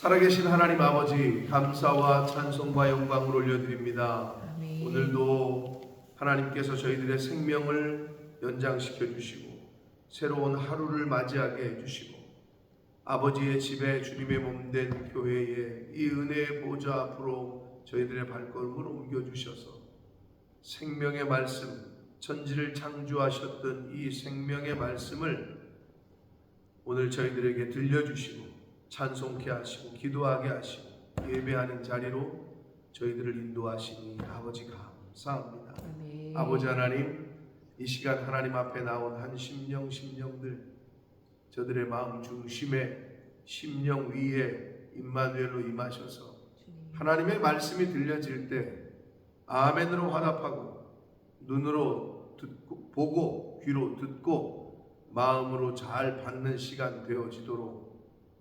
살아계신 하나님 아버지, 감사와 찬송과 영광을 올려드립니다. 아멘. 오늘도 하나님께서 저희들의 생명을 연장시켜 주시고 새로운 하루를 맞이하게 해주시고 아버지의 집에 주님의 몸된 교회에 이 은혜의 보좌 앞으로 저희들의 발걸음을 옮겨주셔서 생명의 말씀, 천지를 창조하셨던 이 생명의 말씀을 오늘 저희들에게 들려주시고 찬송케 하시고 기도하게 하시고 예배하는 자리로 저희들을 인도하시니 아버지 감사합니다. 아멘. 아버지 하나님, 이 시간 하나님 앞에 나온 한 심령들 저들의 마음 중심에 심령 위에 임마누엘로 임하셔서 하나님의 말씀이 들려질 때 아멘으로 화답하고 눈으로 듣고 보고 귀로 듣고 마음으로 잘 받는 시간 되어지도록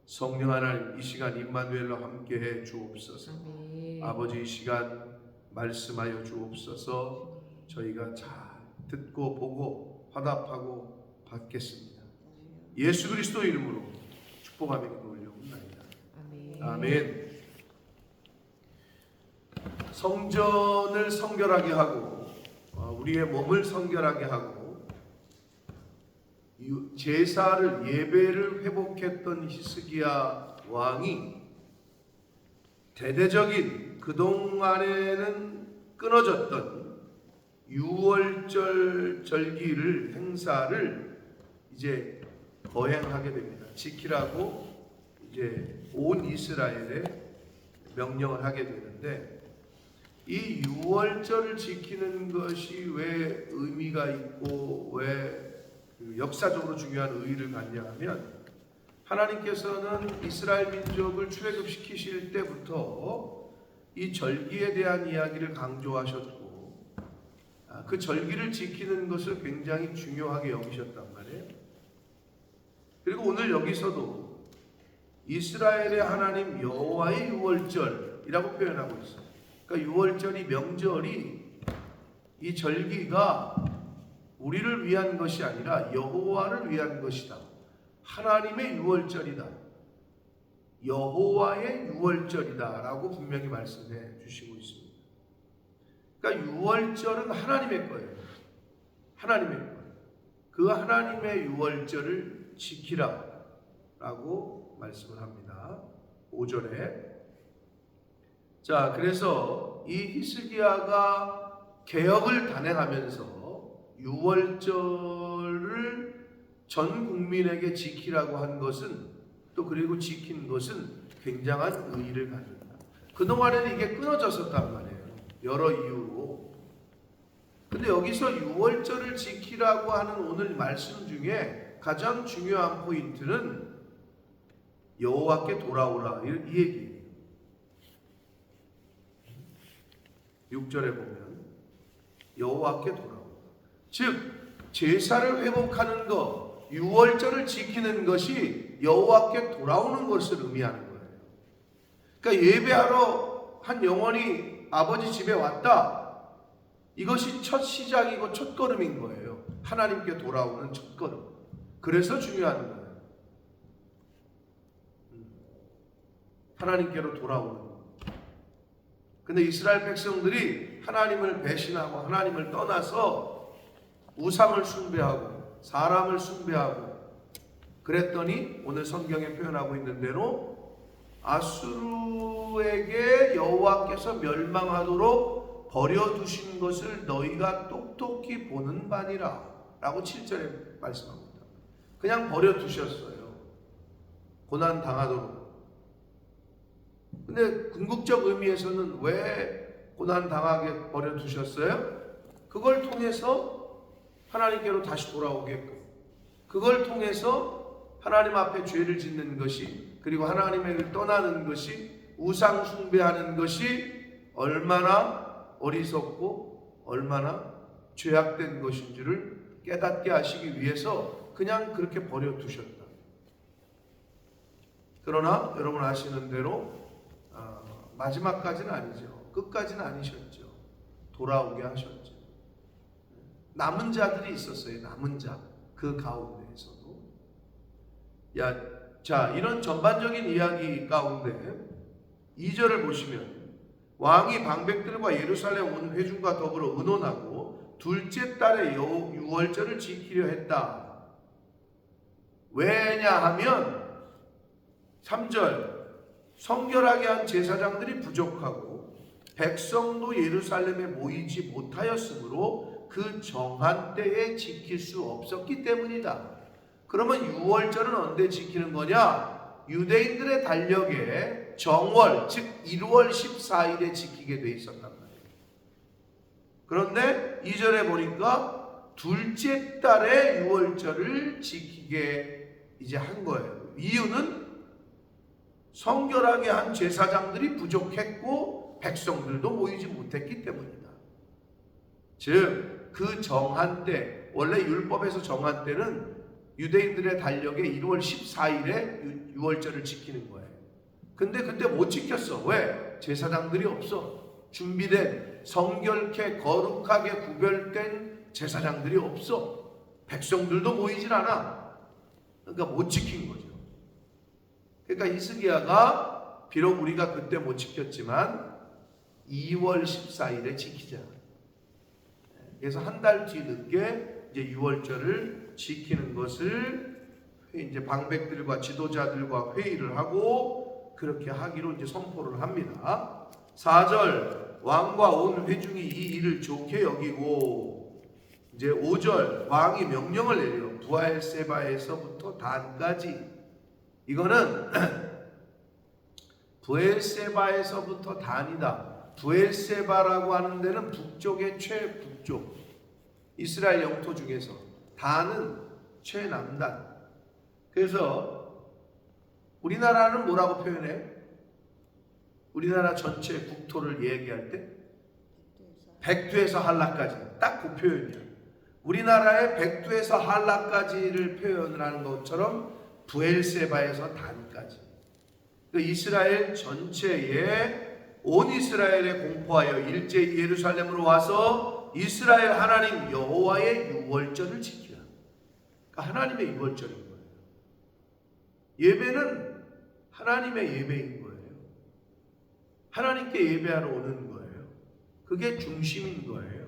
성령 하나님 이 시간 임마누엘로 함께해 주옵소서. 아멘. 아버지 이 시간 말씀하여 주옵소서. 저희가 잘 듣고 보고 화답하고 받겠습니다. 예수 그리스도 이름으로 축복하며 기도 올려옵나이다. 아멘. 아멘. 성전을 성결하게 하고 우리의 몸을 성결하게 하고 제사를 예배를 회복했던 히스기야 왕이 대대적인 그동안에는 끊어졌던 유월절 절기를 행사를 이제 거행하게 됩니다. 지키라고 이제 온 이스라엘에 명령을 하게 되는데 이 유월절을 지키는 것이 왜 의미가 있고 왜 역사적으로 중요한 의의를 갖냐 하면 하나님께서는 이스라엘 민족을 출애굽시키실 때부터 이 절기에 대한 이야기를 강조하셨고 그 절기를 지키는 것을 굉장히 중요하게 여기셨단 말이에요. 그리고 오늘 여기서도 이스라엘의 하나님 여호와의 유월절이라고 표현하고 있어요. 그러니까 유월절이 명절이 이 절기가 우리를 위한 것이 아니라 여호와를 위한 것이다. 하나님의 유월절이다. 여호와의 유월절이다 라고 분명히 말씀해 주시고 있습니다. 그러니까 유월절은 하나님의 거예요. 하나님의 거예요. 그 하나님의 유월절을 지키라 라고 말씀을 합니다. 5절에 자, 그래서 이 히스기야가 개혁을 단행하면서 유월절을 전 국민에게 지키라고 한 것은 또 그리고 지킨 것은 굉장한 의의를 가진다. 그동안에는 이게 끊어졌었단 말이에요. 여러 이유로. 근데 여기서 유월절을 지키라고 하는 오늘 말씀 중에 가장 중요한 포인트는 여호와께 돌아오라 이 얘기예요. 6절에 보면 여호와께 돌아오라. 즉 제사를 회복하는 것, 유월절을 지키는 것이 여호와께 돌아오는 것을 의미하는 거예요. 그러니까 예배하러 한 영혼이 아버지 집에 왔다. 이것이 첫 시작이고 첫 걸음인 거예요. 하나님께 돌아오는 첫 걸음. 그래서 중요한 거예요. 하나님께로 돌아오는 거. 근데 이스라엘 백성들이 하나님을 배신하고 하나님을 떠나서 우상을 숭배하고 사람을 숭배하고 그랬더니 오늘 성경에 표현하고 있는 대로 아수르에게 여호와께서 멸망하도록 버려두신 것을 너희가 똑똑히 보는 바니라 라고 7절에 말씀합니다. 그냥 버려두셨어요. 고난 당하도록. 근데 궁극적 의미에서는 왜 고난 당하게 버려두셨어요? 그걸 통해서 하나님께로 다시 돌아오게끔, 그걸 통해서 하나님 앞에 죄를 짓는 것이, 그리고 하나님을 떠나는 것이, 우상 숭배하는 것이 얼마나 어리석고 얼마나 죄악된 것인지를 깨닫게 하시기 위해서 그냥 그렇게 버려두셨다. 그러나 여러분 아시는 대로 마지막까지는 아니죠. 끝까지는 아니셨죠. 돌아오게 하셨죠. 남은 자들이 있었어요. 남은 자. 그 가운데에서도 야 자, 이런 전반적인 이야기 가운데 2절을 보시면 왕이 방백들과 예루살렘 온 회중과 더불어 의논하고 둘째 달에 유월절을 지키려 했다. 왜냐하면 3절 성결하게 한 제사장들이 부족하고 백성도 예루살렘에 모이지 못하였으므로 그 정한 때에 지킬 수 없었기 때문이다. 그러면 유월절은 언제 지키는 거냐? 유대인들의 달력에 정월, 즉 1월 14일에 지키게 돼 있었단 말이에요. 그런데 2절에 보니까 둘째 달에 유월절을 지키게 이제 한 거예요. 이유는 성결하게 한 제사장들이 부족했고 백성들도 모이지 못했기 때문이다. 즉 그 정한 때, 원래 율법에서 정한 때는 유대인들의 달력에 1월 14일에 유월절을 지키는 거예요. 근데 그때 못 지켰어. 왜? 제사장들이 없어. 준비된 성결케 거룩하게 구별된 제사장들이 없어. 백성들도 모이질 않아. 그러니까 못 지킨 거죠. 그러니까 히스기야가 비록 우리가 그때 못 지켰지만 2월 14일에 지키자. 그래서 한 달 뒤늦게 이제 유월절을 지키는 것을 이제 방백들과 지도자들과 회의를 하고 그렇게 하기로 이제 선포를 합니다. 4절 왕과 온 회중이 이 일을 좋게 여기고 이제 5절 왕이 명령을 내려 부엘세바에서부터 단까지. 이거는 부엘세바에서부터 단이다. 부엘세바라고 하는 데는 북쪽의 최북쪽, 이스라엘 영토 중에서 단은 최남단. 그래서 우리나라는 뭐라고 표현해? 우리나라 전체 국토를 얘기할 때 백두에서 한라까지, 딱 그 표현이야. 우리나라의 백두에서 한라까지를 표현하는 것처럼 부엘세바에서 단까지, 그 이스라엘 전체에 온 이스라엘에 공포하여 일제히 예루살렘으로 와서 이스라엘 하나님 여호와의 유월절을 지키라. 그러니까 하나님의 유월절인 거예요. 예배는 하나님의 예배인 거예요. 하나님께 예배하러 오는 거예요. 그게 중심인 거예요.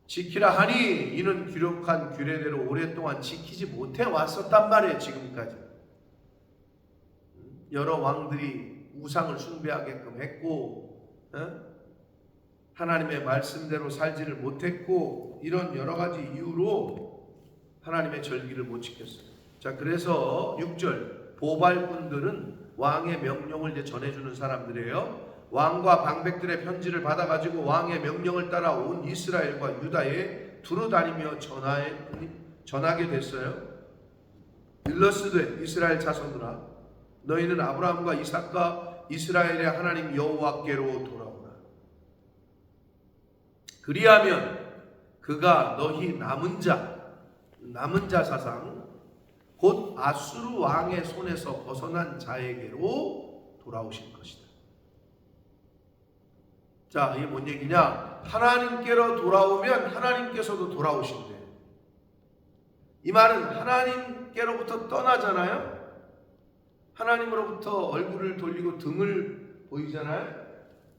지키라 하니 이는 기록한 규례대로 오랫동안 지키지 못해 왔었단 말이에요. 지금까지 여러 왕들이 우상을 숭배하게끔 했고, 하나님의 말씀대로 살지를 못했고, 이런 여러 가지 이유로 하나님의 절기를 못 지켰어요. 자, 그래서 6절 보발꾼들은 왕의 명령을 이제 전해주는 사람들이에요. 왕과 방백들의 편지를 받아가지고 왕의 명령을 따라 온 이스라엘과 유다에 두루다니며 전하게 됐어요. 일러스되 이스라엘 자손들아, 너희는 아브라함과 이삭과 이스라엘의 하나님 여호와께로 돌아오라. 그리하면 그가 너희 남은 자 사상 곧 아수르 왕의 손에서 벗어난 자에게로 돌아오실 것이다. 자, 이게 뭔 얘기냐? 하나님께로 돌아오면 하나님께서도 돌아오신대. 이 말은 하나님께로부터 떠나잖아요. 하나님으로부터 얼굴을 돌리고 등을 보이잖아요.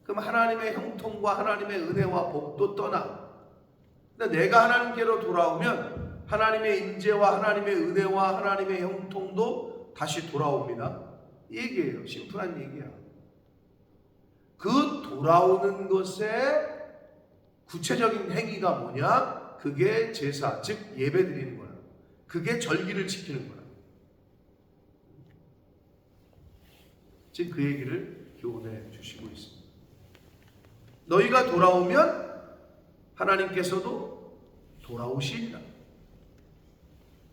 그럼 하나님의 형통과 하나님의 은혜와 복도 떠나. 근데 내가 하나님께로 돌아오면 하나님의 인재와 하나님의 은혜와 하나님의 형통도 다시 돌아옵니다. 이 얘기예요. 심플한 얘기야. 그 돌아오는 것의 구체적인 행위가 뭐냐? 그게 제사, 즉 예배 드리는 거야. 그게 절기를 지키는 거야. 지금 그 얘기를 교훈해 주시고 있습니다. 너희가 돌아오면 하나님께서도 돌아오시리라.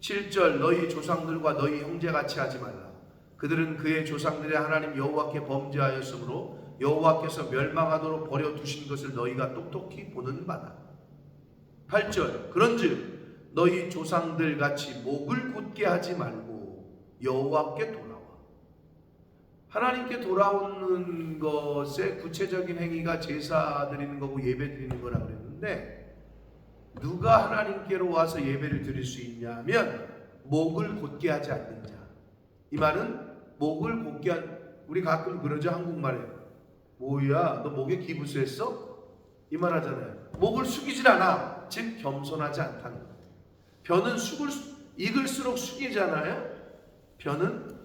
7절 너희 조상들과 너희 형제같이 하지 말라. 그들은 그의 조상들의 하나님 여호와께 범죄하였으므로 여호와께서 멸망하도록 버려두신 것을 너희가 똑똑히 보는 바다. 8절 그런즉 너희 조상들 같이 목을 굳게 하지 말고 여호와께 돌아와. 하나님께 돌아오는 것의 구체적인 행위가 제사 드리는 거고 예배 드리는 거라고 그랬는데, 누가 하나님께로 와서 예배를 드릴 수 있냐 하면 목을 곧게 하지 않는 자. 이 말은 목을 곧게 우리 가끔 그러죠, 한국말에. 뭐야, 너 목에 기부수했어? 이 말 하잖아요. 목을 숙이질 않아. 즉 겸손하지 않다는 거예요. 벼는 익을수록 숙이잖아요. 벼는.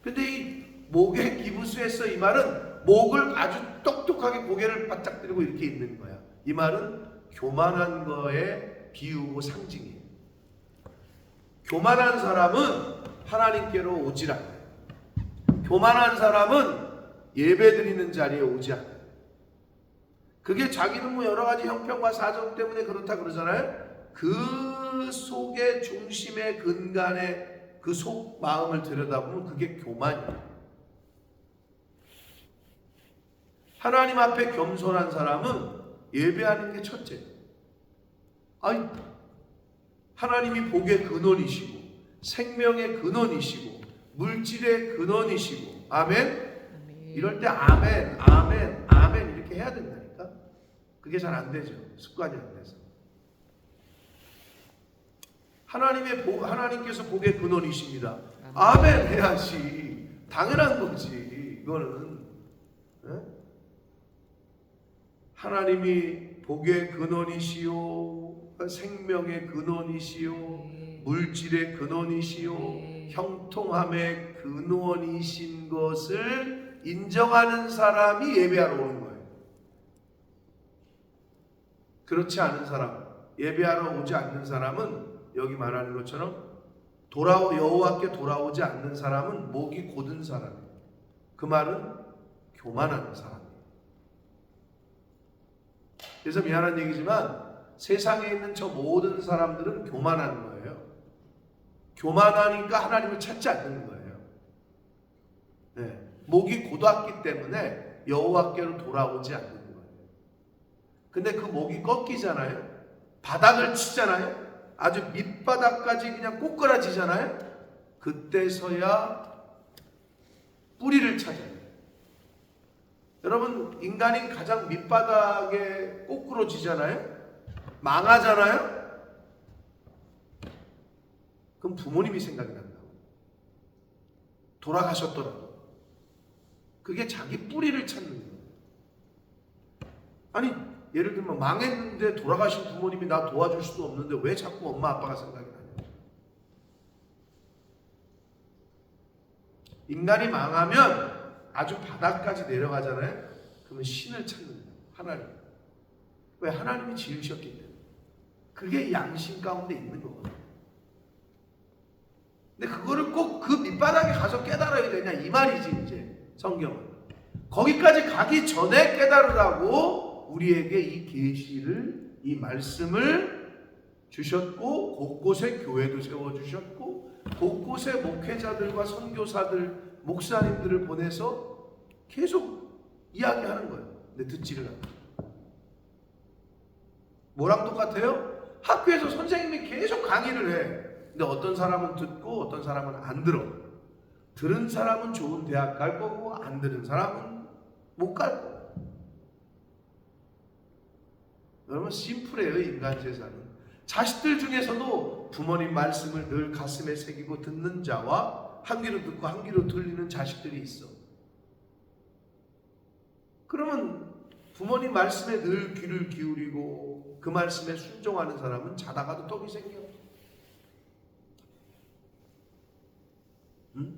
근데 이 목에 기부수했어, 이 말은 목을 아주 똑똑하게 고개를 바짝 들고 이렇게 있는 거야. 이 말은 교만한 거에 비유고 상징이에요. 교만한 사람은 하나님께로 오질 않아요. 교만한 사람은 예배 드리는 자리에 오지 않아요. 그게 자기는 뭐 여러 가지 형편과 사정 때문에 그렇다 그러잖아요. 그 속의 중심의 근간에 그 속 마음을 들여다보면 그게 교만이에요. 하나님 앞에 겸손한 사람은 예배하는 게 첫째. 아니, 하나님이 복의 근원이시고 생명의 근원이시고 물질의 근원이시고 아멘? 이럴 때 아멘, 아멘, 아멘 이렇게 해야 된다니까. 그게 잘 안 되죠. 습관이 안 돼서. 하나님께서 복의 근원이십니다. 아멘 해야지. 당연한 거지. 이거는. 네? 하나님이 복의 근원이시요, 생명의 근원이시요, 물질의 근원이시요, 형통함의 근원이신 것을 인정하는 사람이 예배하러 오는 거예요. 그렇지 않은 사람, 예배하러 오지 않는 사람은 여기 말하는 것처럼 여호와께 돌아오지 않는 사람은 목이 곧은 사람이에요. 그 말은 교만한 사람이에요. 그래서 미안한 얘기지만 세상에 있는 저 모든 사람들은 교만한 거예요. 교만하니까 하나님을 찾지 않는 거예요. 네. 목이 곧았기 때문에 여호와께로 돌아오지 않는 거예요. 근데 그 목이 꺾이잖아요. 바닥을 치잖아요. 아주 밑바닥까지 그냥 꼬꾸라지잖아요. 그때서야 뿌리를 찾아요. 여러분, 인간이 가장 밑바닥에 꼬꾸러지잖아요. 망하잖아요. 그럼 부모님이 생각이 난다고. 돌아가셨더라도. 그게 자기 뿌리를 찾는 거예요. 아니, 예를 들면 망했는데 돌아가신 부모님이 나 도와줄 수도 없는데 왜 자꾸 엄마 아빠가 생각이 나냐. 인간이 망하면 아주 바닥까지 내려가잖아요. 그러면 신을 찾는 거예요. 하나님. 왜? 하나님이 지으셨기 때문에. 그게 양심 가운데 있는 거거든요. 근데 그거를 꼭 그 밑바닥에 가서 깨달아야 되냐 이 말이지. 이제 성경은 거기까지 가기 전에 깨달으라고 우리에게 이 계시를, 이 말씀을 주셨고, 곳곳에 교회도 세워주셨고, 곳곳에 목회자들과 선교사들, 목사님들을 보내서 계속 이야기하는 거예요. 근데 듣지를 않아요. 뭐랑 똑같아요? 학교에서 선생님이 계속 강의를 해. 근데 어떤 사람은 듣고 어떤 사람은 안 들어. 들은 사람은 좋은 대학 갈 거고 안 들은 사람은 못 갈 거고. 여러분, 심플해요. 인간 세상은. 자식들 중에서도 부모님 말씀을 늘 가슴에 새기고 듣는 자와 한 귀로 듣고 한 귀로 들리는 자식들이 있어. 그러면 부모님 말씀에 늘 귀를 기울이고 그 말씀에 순종하는 사람은 자다가도 떡이 생겨. 응?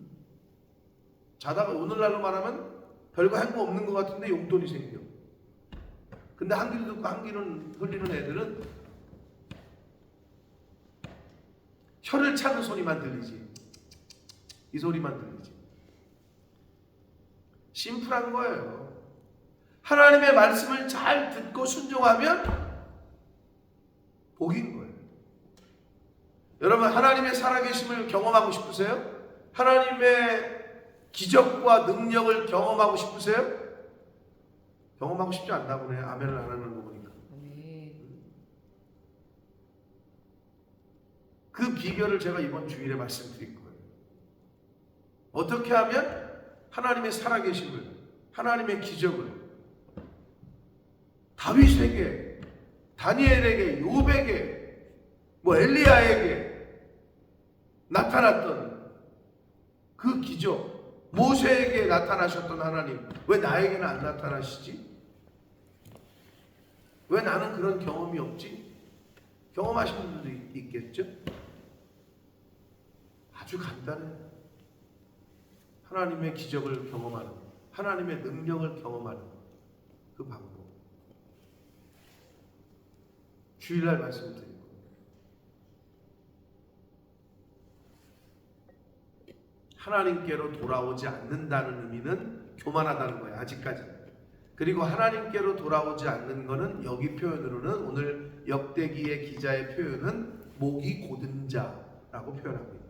자다가 오늘날로 말하면 별거 한 거 없는 것 같은데 용돈이 생겨. 근데 한 귀로 듣고 한 귀로 흘리는 애들은 혀를 차는 소리만 들리지. 이 소리만 들리지. 심플한 거예요. 하나님의 말씀을 잘 듣고 순종하면 복인 거예요. 여러분, 하나님의 살아계심을 경험하고 싶으세요? 하나님의 기적과 능력을 경험하고 싶으세요? 경험하고 싶지 않나 보네. 아멘을 안 하는 거 보니까. 그 비결을 제가 이번 주일에 말씀드릴 거예요. 어떻게 하면 하나님의 살아계심을, 하나님의 기적을 다윗에게, 다니엘에게, 욥에게, 엘리야에게 나타났던 그 기적, 모세에게 나타나셨던 하나님, 왜 나에게는 안 나타나시지? 왜 나는 그런 경험이 없지? 경험하신 분들도 있겠죠? 아주 간단해요. 하나님의 기적을 경험하는, 하나님의 능력을 경험하는 그 방법. 주일날 말씀드리고, 하나님께로 돌아오지 않는다는 의미는 교만하다는 거예요. 아직까지. 그리고 하나님께로 돌아오지 않는 것은 여기 표현으로는, 오늘 역대기의 기자의 표현은 목이 고든 자라고 표현합니다.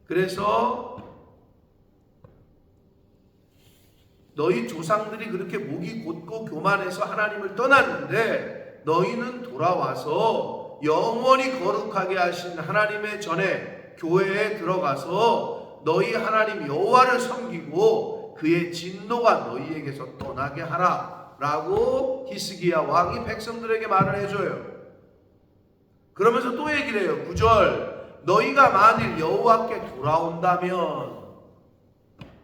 그래서 너희 조상들이 그렇게 목이 곧고 교만해서 하나님을 떠났는데, 너희는 돌아와서 영원히 거룩하게 하신 하나님의 전에 교회에 들어가서 너희 하나님 여호와를 섬기고 그의 진노가 너희에게서 떠나게 하라 라고 히스기야 왕이 백성들에게 말을 해줘요. 그러면서 또 얘기를 해요. 9절, 너희가 만일 여호와께 돌아온다면,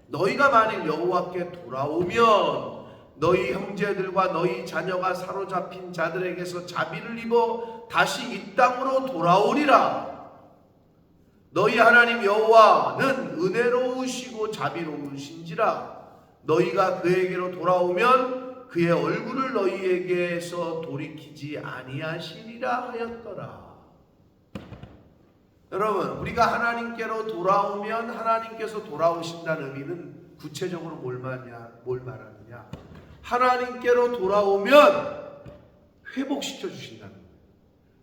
너희가 만일 여호와께 돌아오면 너희 형제들과 너희 자녀가 사로잡힌 자들에게서 자비를 입어 다시 이 땅으로 돌아오리라. 너희 하나님 여호와는 은혜로우시고 자비로우신지라. 너희가 그에게로 돌아오면 그의 얼굴을 너희에게서 돌이키지 아니하시리라 하였더라. 여러분, 우리가 하나님께로 돌아오면 하나님께서 돌아오신다는 의미는 구체적으로 뭘 말하느냐? 하나님께로 돌아오면 회복시켜 주신다는 거예요.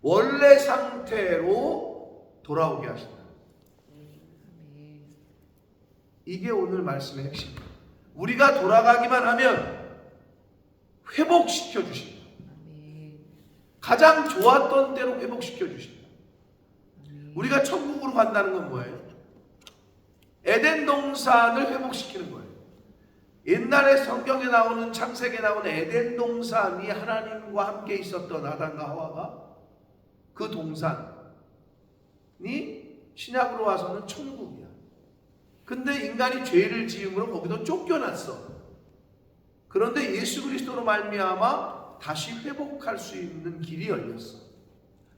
원래 상태로 돌아오게 하신다. 이게 오늘 말씀의 핵심입니다. 우리가 돌아가기만 하면 회복시켜 주신다. 가장 좋았던 때로 회복시켜 주신다. 우리가 천국으로 간다는 건 뭐예요? 에덴 동산을 회복시키는 거예요. 옛날에 성경에 나오는, 창세기에 나오는 에덴 동산이 하나님과 함께 있었던 아담과 하와가, 그 동산이 신약으로 와서는 천국이야. 근데 인간이 죄를 지음으로 거기도 쫓겨났어. 그런데 예수 그리스도로 말미암아 다시 회복할 수 있는 길이 열렸어.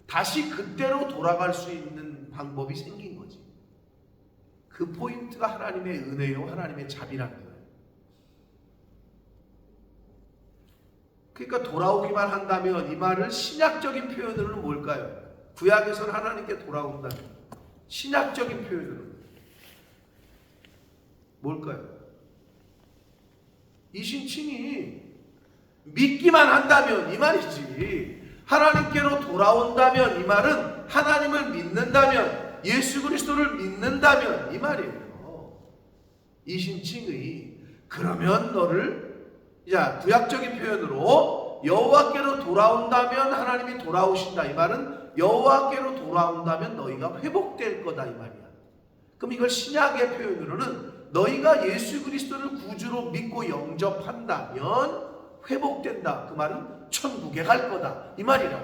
다시 그때로 돌아갈 수 있는 방법이 생긴 거지. 그 포인트가 하나님의 은혜요, 하나님의 자비라는 거예요. 그러니까 돌아오기만 한다면, 이 말을 신약적인 표현으로는 뭘까요? 구약에서는 하나님께 돌아온다는, 신약적인 표현으로 뭘까요? 이 신칭이 믿기만 한다면 이 말이지. 하나님께로 돌아온다면 이 말은 하나님을 믿는다면, 예수 그리스도를 믿는다면 이 말이에요. 이 신칭의, 그러면 너를, 자, 구약적인 표현으로 여호와께로 돌아온다면 하나님이 돌아오신다. 이 말은 여호와께로 돌아온다면 너희가 회복될 거다 이 말이야. 그럼 이걸 신약의 표현으로는 너희가 예수 그리스도를 구주로 믿고 영접한다면 회복된다. 그 말은 천국에 갈 거다 이 말이라.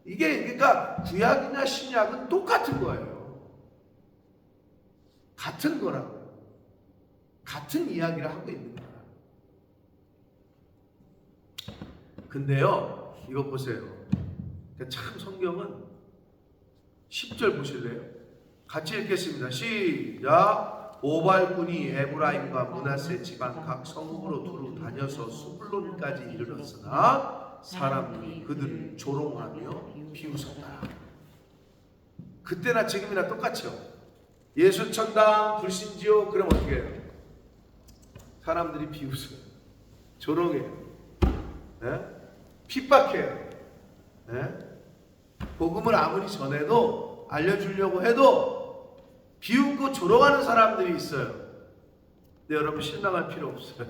이게 그러니까 구약이나 신약은 똑같은 거예요. 같은 거라고. 같은 이야기를 하고 있는 거야. 근데요, 이거 보세요. 참 성경은 10절 보실래요? 같이 읽겠습니다. 시작. 오발군이 에브라임과 므낫세 지방 각 성읍으로 두루 다녀서 수블론까지 이르렀으나 사람들이 그들을 조롱하며 비웃었다. 그때나 지금이나 똑같죠. 예수 천당 불신지요? 그럼 어떻게 해요? 사람들이 비웃어요. 조롱해요. 네? 핍박해요. 네? 복음을 아무리 전해도, 알려주려고 해도 비웃고 조롱하는 사람들이 있어요. 근데 여러분 실망할 필요 없어요.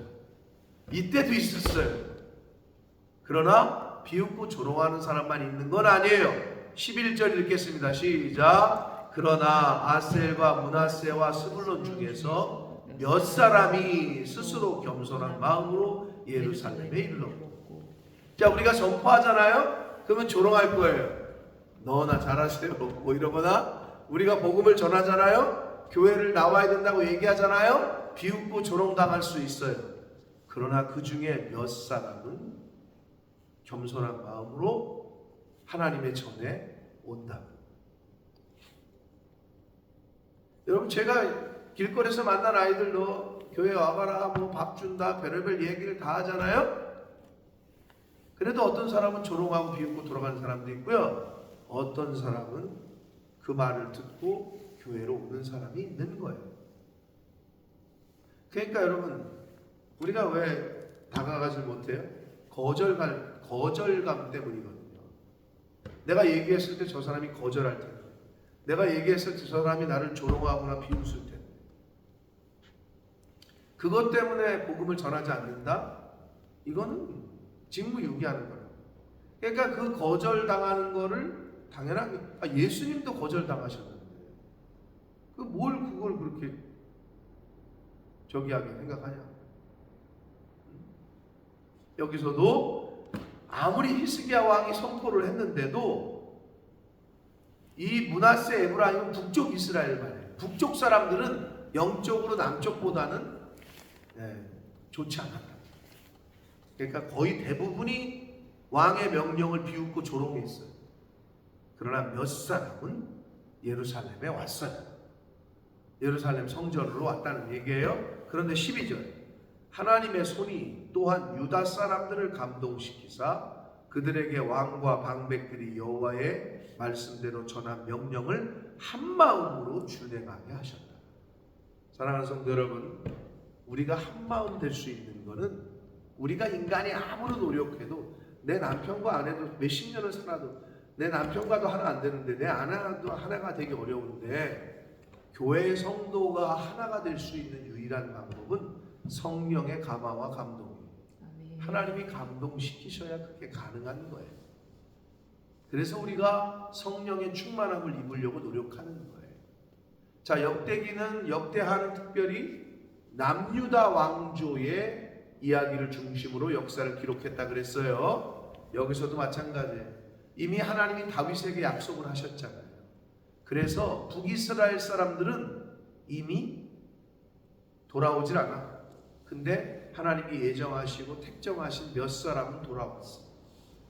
이때도 있었어요. 그러나 비웃고 조롱하는 사람만 있는 건 아니에요. 11절 읽겠습니다. 시작. 그러나 아셀과 므낫세와 스불론 중에서 몇 사람이 스스로 겸손한 마음으로 예루살렘에 이르렀고. 자, 우리가 선포하잖아요. 그러면 조롱할 거예요. 너나 잘하세요 뭐 이러거나, 우리가 복음을 전하잖아요. 교회를 나와야 된다고 얘기하잖아요. 비웃고 조롱당할 수 있어요. 그러나 그 중에 몇 사람은 겸손한 마음으로 하나님의 전에 온다. 여러분, 제가 길거리에서 만난 아이들도 교회 와봐라, 뭐 밥 준다, 별의별 얘기를 다 하잖아요. 그래도 어떤 사람은 조롱하고 비웃고 돌아가는 사람도 있고요. 어떤 사람은 그 말을 듣고 교회로 오는 사람이 있는 거예요. 그러니까 여러분, 우리가 왜 다가가지 못해요? 거절감 때문이거든요. 내가 얘기했을 때 저 사람이 거절할 텐데, 내가 얘기했을 때 저 사람이 나를 조롱하거나 비웃을 텐데, 그것 때문에 복음을 전하지 않는다? 이거는 직무유기하는 거예요. 그러니까 그 거절당하는 거를 당연하게, 예수님도 거절당하셨는데 뭘 그걸 그렇게 저기하게 생각하냐. 여기서도 아무리 히스기야 왕이 선포를 했는데도 이 므낫세 에브라임은 북쪽 이스라엘 말이에요. 북쪽 사람들은 영적으로 남쪽보다는 좋지 않았다. 그러니까 거의 대부분이 왕의 명령을 비웃고 조롱했어요. 그러나 몇 사람은 예루살렘에 왔어요. 예루살렘 성전으로 왔다는 얘기예요. 그런데 12절, 하나님의 손이 또한 유다 사람들을 감동시키사 그들에게 왕과 방백들이 여호와의 말씀대로 전한 명령을 한마음으로 준행하게 하셨다. 사랑하는 성도 여러분, 우리가 한마음 될 수 있는 것은 우리가 인간이 아무리 노력해도 내 남편과 아내도 몇십 년을 살아도 내 남편과도 하나 안 되는데 내 아내도 하나가 되기 어려운데, 교회의 성도가 하나가 될 수 있는 유일한 방법은 성령의 감화와 감동이에요. 하나님이 감동시키셔야 그게 가능한 거예요. 그래서 우리가 성령의 충만함을 입으려고 노력하는 거예요. 자, 역대기는 역대하는 특별히 남유다 왕조의 이야기를 중심으로 역사를 기록했다 그랬어요. 여기서도 마찬가지예요. 이미 하나님이 다윗에게 약속을 하셨잖아요. 그래서 북이스라엘 사람들은 이미 돌아오질 않아. 근데 하나님이 예정하시고 택정하신 몇 사람은 돌아왔어.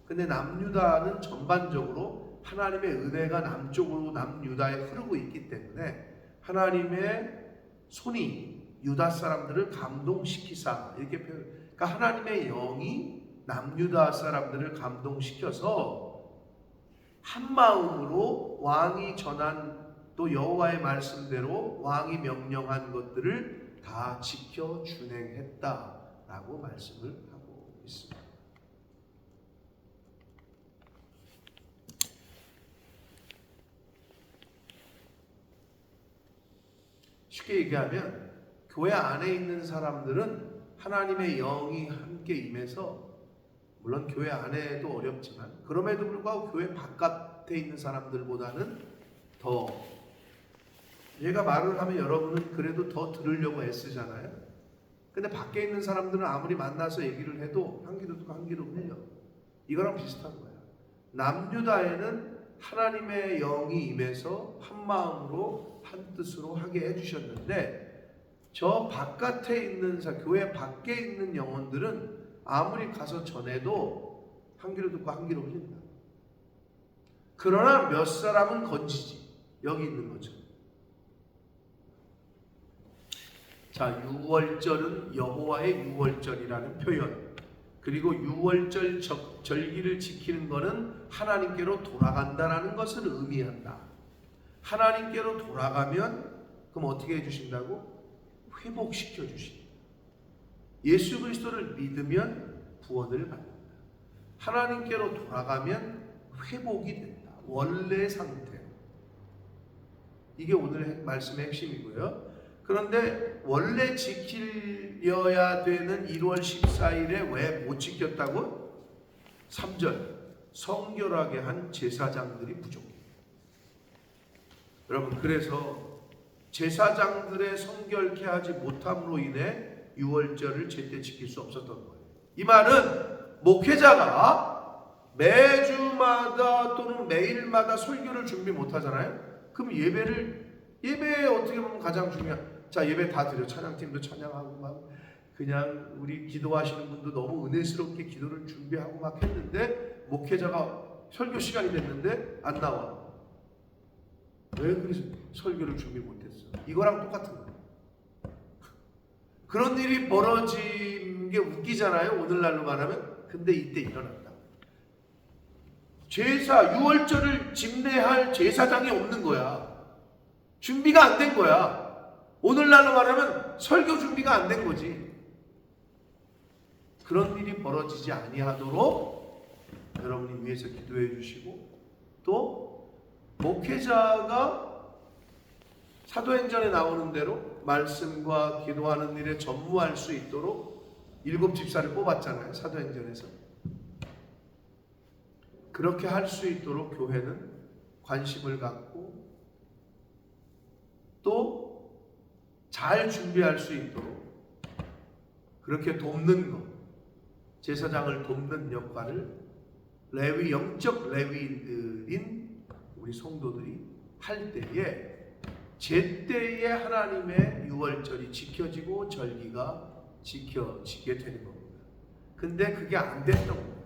근데 남유다는 전반적으로 하나님의 은혜가 남쪽으로 남유다에 흐르고 있기 때문에 하나님의 손이 유다 사람들을 감동시키사, 이렇게 표현. 그러니까 하나님의 영이 남유다 사람들을 감동시켜서 한 마음으로 왕이 전한 또 여호와의 말씀대로 왕이 명령한 것들을 다 지켜 준행했다라고 말씀을 하고 있습니다. 쉽게 얘기하면 교회 안에 있는 사람들은 하나님의 영이 함께 임해서, 물론 교회 안에도 어렵지만 그럼에도 불구하고 교회 바깥에 있는 사람들보다는 더, 얘가 말을 하면 여러분은 그래도 더 들으려고 애쓰잖아요. 근데 밖에 있는 사람들은 아무리 만나서 얘기를 해도 한 귀로 듣고 한 귀로 흘려. 이거랑 비슷한 거야. 남유다에는 하나님의 영이 임해서 한 마음으로 한 뜻으로 하게 해주셨는데, 저 바깥에 있는 교회 밖에 있는 영혼들은 아무리 가서 전해도 한 귀로 듣고 한 귀로 흘린다. 그러나 몇 사람은 건지지. 여기 있는 거죠. 자, 유월절은 여호와의 유월절이라는 표현, 그리고 유월절 절기를 지키는 것은 하나님께로 돌아간다라는 것을 의미한다. 하나님께로 돌아가면 그럼 어떻게 해주신다고? 회복시켜 주신다. 예수 그리스도를 믿으면 구원을 받는다. 하나님께로 돌아가면 회복이 된다. 원래 상태. 이게 오늘 말씀의 핵심이고요. 그런데 원래 지키려야 되는 1월 14일에 왜 못 지켰다고? 3절, 성결하게 한 제사장들이 부족해. 여러분, 그래서 제사장들의 성결케 하지 못함으로 인해 유월절을 제때 지킬 수 없었던 거예요. 이 말은 목회자가 매주마다 또는 매일마다 설교를 준비 못하잖아요. 그럼 예배에 어떻게 보면 가장 중요한, 자 예배 다 드려, 찬양팀도 찬양하고 막 그냥 우리 기도하시는 분도 너무 은혜스럽게 기도를 준비하고 막 했는데 목회자가 설교 시간이 됐는데 안 나와. 왜 그래서 설교를 준비 못했어? 이거랑 똑같은 거야. 그런 일이 벌어진 게 웃기잖아요, 오늘날로 말하면. 근데 이때 일어났다. 제사, 유월절을 집례할 제사장이 없는 거야. 준비가 안 된 거야. 오늘날로 말하면 설교 준비가 안 된 거지. 그런 일이 벌어지지 아니하도록 여러분이 위해서 기도해 주시고, 또 목회자가 사도행전에 나오는 대로 말씀과 기도하는 일에 전무할 수 있도록 7 집사를 뽑았잖아요, 사도행전에서. 그렇게 할 수 있도록 교회는 관심을 갖고 또 잘 준비할 수 있도록 그렇게 돕는 것, 제사장을 돕는 역할을 영적 레위인들인 우리 성도들이 할 때에 제때에 하나님의 유월절이 지켜지고 절기가 지켜지게 되는 겁니다. 근데 그게 안 됐던 거예요.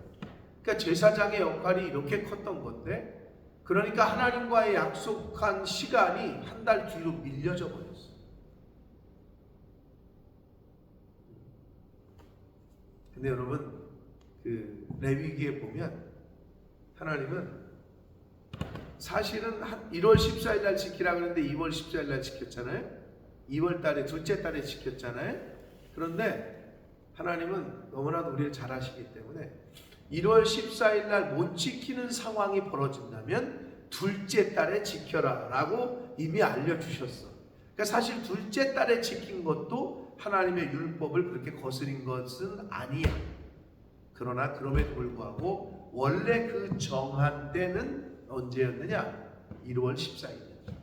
그러니까 제사장의 역할이 이렇게 컸던 건데, 그러니까 하나님과의 약속한 시간이 한 달 뒤로 밀려져 버렸어요. 근데 여러분, 그 레위기에 보면 하나님은 사실은 1월 14일 날 지키라 그랬는데 2월 14일 날 지켰잖아요. 2월 달에 둘째 달에 지켰잖아요. 그런데 하나님은 너무나도 우리를 잘 아시기 때문에 1월 14일 날 못 지키는 상황이 벌어진다면 둘째 달에 지켜라 라고 이미 알려주셨어. 그러니까 사실 둘째 달에 지킨 것도 하나님의 율법을 그렇게 거스린 것은 아니야. 그러나 그럼에도 불구하고 원래 그 정한 때는 언제였느냐? 1월 14일이었죠.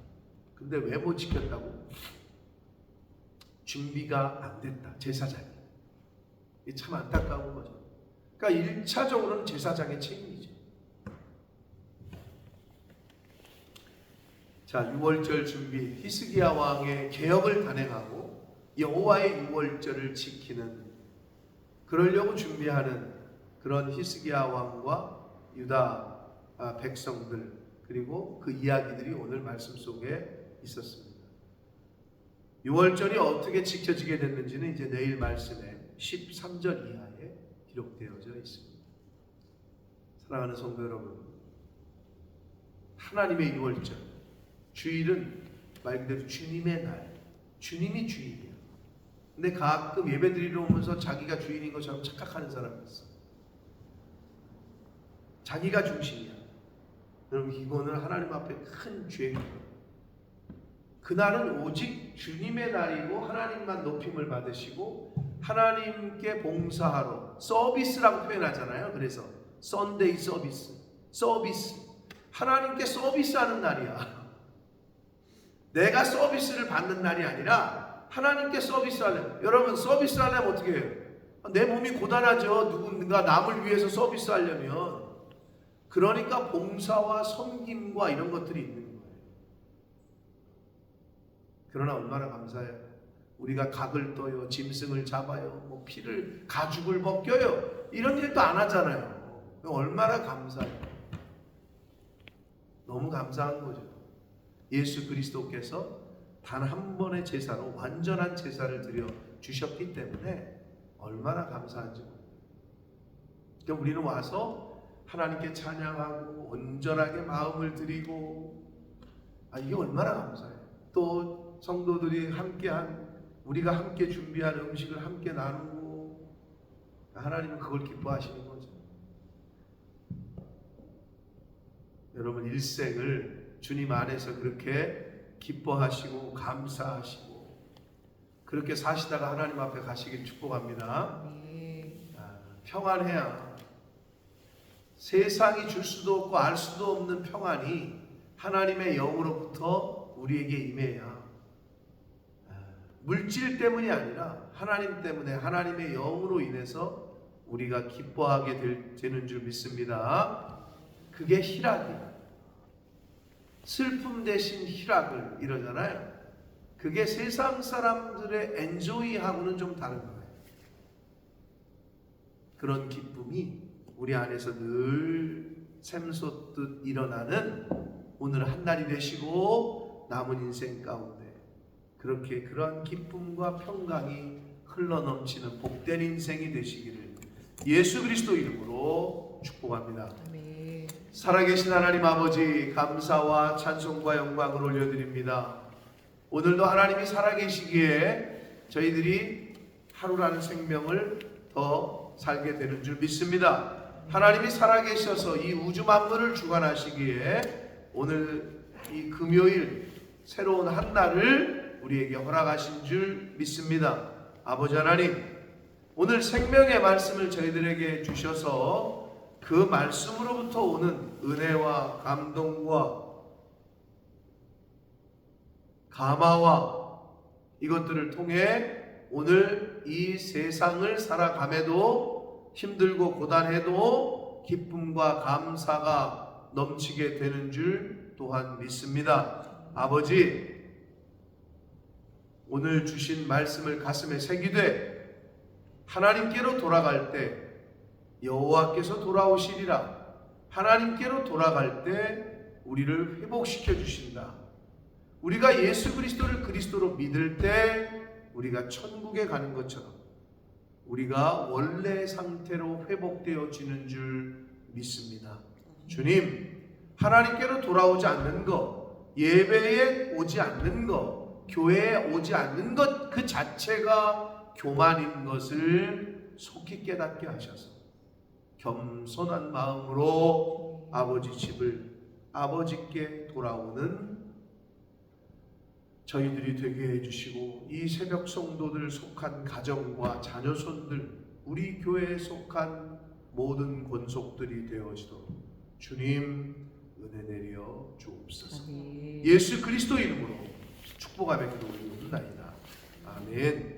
근데 왜 못 지켰다고? 준비가 안 됐다, 제사장이. 이게 참 안타까운 거죠. 그러니까 1차적으로는 제사장의 책임이죠. 자, 유월절 준비, 히스기야 왕의 개혁을 단행하고 여호와의 유월절을 지키는, 그러려고 준비하는 그런 히스기야 왕과 유다 백성들, 그리고 그 이야기들이 오늘 말씀 속에 있었습니다. 유월절이 어떻게 지켜지게 됐는지는 이제 내일 말씀에 13절 이하에 기록되어져 있습니다. 사랑하는 성도 여러분, 하나님의 유월절, 주일은 말 그대로 주님의 날, 주님이 주인이야. 근데 가끔 예배드리러 오면서 자기가 주인인 것처럼 착각하는 사람이 있어. 자기가 중심이야. 여러분, 이거는 하나님 앞에 큰 죄입니다. 그날은 오직 주님의 날이고 하나님만 높임을 받으시고 하나님께 봉사하러, 서비스라고 표현하잖아요. 그래서 썬데이 서비스, 하나님께 서비스하는 날이야. 내가 서비스를 받는 날이 아니라 하나님께 서비스하려면, 여러분 서비스하려면 어떻게 해요? 내 몸이 고단하죠. 누군가 남을 위해서 서비스하려면. 그러니까 봉사와 섬김과 이런 것들이 있는 거예요. 그러나 얼마나 감사해요. 우리가 각을 떠요, 짐승을 잡아요, 뭐 피를, 가죽을 벗겨요, 이런 일도 안 하잖아요. 얼마나 감사해요. 너무 감사한 거죠. 예수 그리스도께서 단 한 번의 제사로 완전한 제사를 드려 주셨기 때문에 얼마나 감사한지. 그러니까 우리는 와서 하나님께 찬양하고 온전하게 마음을 드리고, 이게 얼마나 감사해요. 또 성도들이 우리가 함께 준비한 음식을 함께 나누고, 하나님은 그걸 기뻐하시는 거죠. 여러분, 일생을 주님 안에서 그렇게 기뻐하시고 감사하시고 그렇게 사시다가 하나님 앞에 가시길 축복합니다. 평안해야, 세상이 줄 수도 없고 알 수도 없는 평안이 하나님의 영으로부터 우리에게 임해야, 물질 때문이 아니라 하나님 때문에, 하나님의 영으로 인해서 우리가 기뻐하게 되는 줄 믿습니다. 그게 희락이에요. 슬픔 대신 희락을 이러잖아요. 그게 세상 사람들의 엔조이하고는 좀 다른 거예요. 그런 기쁨이 우리 안에서 늘 샘솟듯 일어나는 오늘 한 날이 되시고 남은 인생 가운데 그렇게 그런 기쁨과 평강이 흘러넘치는 복된 인생이 되시기를 예수 그리스도 이름으로 축복합니다. 아멘. 살아계신 하나님 아버지, 감사와 찬송과 영광을 올려드립니다. 오늘도 하나님이 살아계시기에 저희들이 하루라는 생명을 더 살게 되는 줄 믿습니다. 하나님이 살아계셔서 이 우주 만물을 주관하시기에 오늘 이 금요일 새로운 한 날을 우리에게 허락하신 줄 믿습니다. 아버지 하나님, 오늘 생명의 말씀을 저희들에게 주셔서 그 말씀으로부터 오는 은혜와 감동과 감화와 이것들을 통해 오늘 이 세상을 살아감에도 힘들고 고단해도 기쁨과 감사가 넘치게 되는 줄 또한 믿습니다. 아버지, 오늘 주신 말씀을 가슴에 새기되 하나님께로 돌아갈 때 여호와께서 돌아오시리라. 하나님께로 돌아갈 때 우리를 회복시켜 주신다. 우리가 예수 그리스도를 그리스도로 믿을 때 우리가 천국에 가는 것처럼 우리가 원래 상태로 회복되어지는 줄 믿습니다. 주님, 하나님께로 돌아오지 않는 것, 예배에 오지 않는 것, 교회에 오지 않는 것 그 자체가 교만인 것을 속히 깨닫게 하셔서 겸손한 마음으로 아버지 집을 아버지께 돌아오는 저희들이 되게 해주시고 이 새벽 성도들 속한 가정과 자녀손들 우리 교회에 속한 모든 권속들이 되어지도록 주님 은혜 내려 주옵소서. 예수 그리스도 이름으로 축복하며 기도 올리옵나이다. 아멘.